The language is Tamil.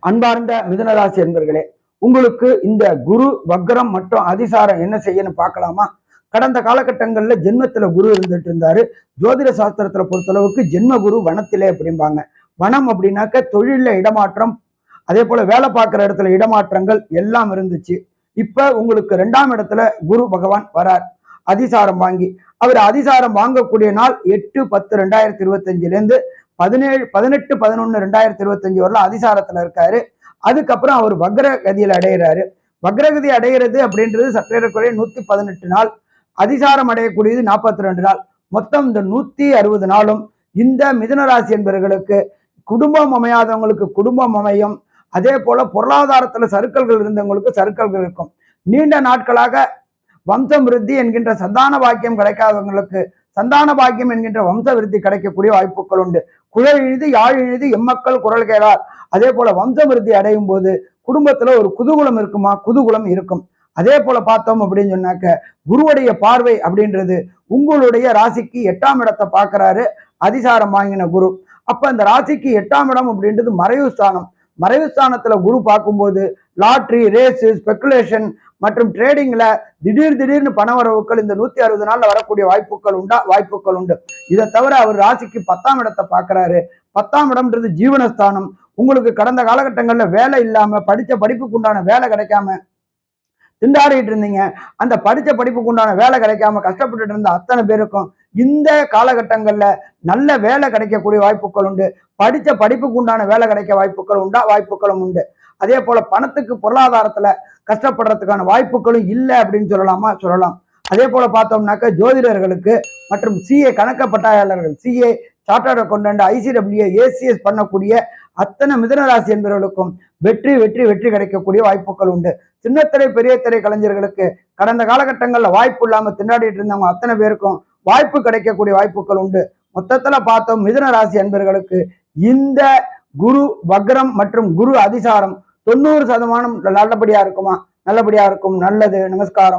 அன்பார்ந்த மிதுனராசி என்பர்களே, உங்களுக்கு இந்த குரு வக்ரம் மற்றும் அதிசாரம் என்ன செய்யணும் பார்க்கலாமா? கடந்த காலகட்டங்களில் ஜென்மத்துல குரு இருந்துட்டு இருந்தாரு. ஜோதிட சாஸ்திரத்துல பொறுத்தளவுக்கு ஜென்ம குரு வனத்திலே அப்படிம்பாங்க. வனம் அப்படின்னாக்க தொழில இடமாற்றம், அதே போல வேலை பார்க்குற இடத்துல இடமாற்றங்கள் எல்லாம் இருந்துச்சு. இப்ப உங்களுக்கு 2ஆம் இடத்துல குரு பகவான் வரார் அதிசாரம் வாங்கி. அவர் அதிசாரம் வாங்கக்கூடிய நாள் 8/10/2025 17 18 11 2025 வரலாம் அதிசாரத்துல இருக்காரு. அதுக்கப்புறம் அவர் வக்ரகதியில் அடைகிறாரு. வக்ரகதி அடைகிறது அப்படின்றது சற்றேறக்குறைய 118 நாள், அதிசாரம் அடையக்கூடியது 42 நாள். மொத்தம் இந்த 160 நாளும் இந்த மிதுனராசி என்பவர்களுக்கு குடும்பம் அமையாதவங்களுக்கு குடும்பம் அமையும். அதே போல பொருளாதாரத்துல சறுக்கல்கள் இருந்தவங்களுக்கு சறுக்கல்கள் இருக்கும். நீண்ட நாட்களாக வம்சம் விருத்தி என்கின்ற சந்தான பாக்கியம் கிடைக்காதவங்களுக்கு சந்தான பாக்கியம் என்கின்ற வம்ச விருத்தி கிடைக்கக்கூடிய வாய்ப்புகள் உண்டு. குழல் இழுது யாழ் இழுது எம்மக்கள் குரல் கேளார். அதே போல வம்ச விருத்தி அடையும் போது குடும்பத்துல ஒரு குதூகுலம் இருக்குமா? குதூகுலம் இருக்கும். அதே போல பார்த்தோம் அப்படின்னு சொன்னாக்க குருவுடைய பார்வை அப்படின்றது உங்களுடைய ராசிக்கு 8ஆம் இடத்தை பார்க்கிறாரு அதிசாரம் வாங்கின குரு. அப்ப அந்த ராசிக்கு 8ஆம் இடம் அப்படின்றது மறைவு ஸ்தானம். மறைவு ஸ்தானத்துல குரு பார்க்கும்போது லாட்ரி, ரேஸு, ஸ்பெகுலேஷன் மற்றும் ட்ரேடிங்ல திடீர்னு பணவரவுகள் இந்த 160 நாள்ல வரக்கூடிய வாய்ப்புகள் உண்டு. இதை தவிர அவர் ராசிக்கு 10ஆம் இடத்தை பார்க்கிறாரு. 10ஆம் இடம்ன்றது ஜீவனஸ்தானம். உங்களுக்கு கடந்த காலகட்டங்கள்ல வேலை இல்லாம படிச்ச படிப்புக்கு உண்டான வேலை கிடைக்காம திண்டாடிட்டு இருந்தீங்க. அந்த படிச்ச படிப்புக்கு உண்டான வேலை கிடைக்காம கஷ்டப்பட்டு இருந்த அத்தனை பேருக்கும் இந்த காலகட்டங்கள்ல நல்ல வேலை கிடைக்கக்கூடிய வாய்ப்புகள் உண்டு. படிச்ச படிப்புக்கு உண்டான வேலை கிடைக்க வாய்ப்புகளும் உண்டு. அதே போல பணத்துக்கு பொருளாதாரத்துல கஷ்டப்படுறதுக்கான வாய்ப்புகளும் இல்லை அப்படின்னு சொல்லலாம். அதே போல பார்த்தோம்னாக்க ஜோதிடர்களுக்கு மற்றும் சிஏ கணக்க பட்டாளர்கள், CA chartered accountant, ICWA, ACS பண்ணக்கூடிய அத்தனை மிதுனராசி என்பவர்களுக்கும் வெற்றி கிடைக்கக்கூடிய வாய்ப்புகள் உண்டு. சின்னத்திரை பெரிய திரை கலைஞர்களுக்கு கடந்த காலகட்டங்கள்ல வாய்ப்பு இல்லாம திண்டாடிட்டு இருந்தவங்க அத்தனை பேருக்கும் வாய்ப்பு கிடைக்கக்கூடிய வாய்ப்புகள் உண்டு. மொத்தத்துல பார்த்தோம் மிதுன ராசி என்பவர்களுக்கு இந்த குரு வக்ரம் மற்றும் குரு அதிசாரம் 90% நல்லபடியா இருக்குமா? நல்லபடியா இருக்கும். நல்லது. நமஸ்காரம்.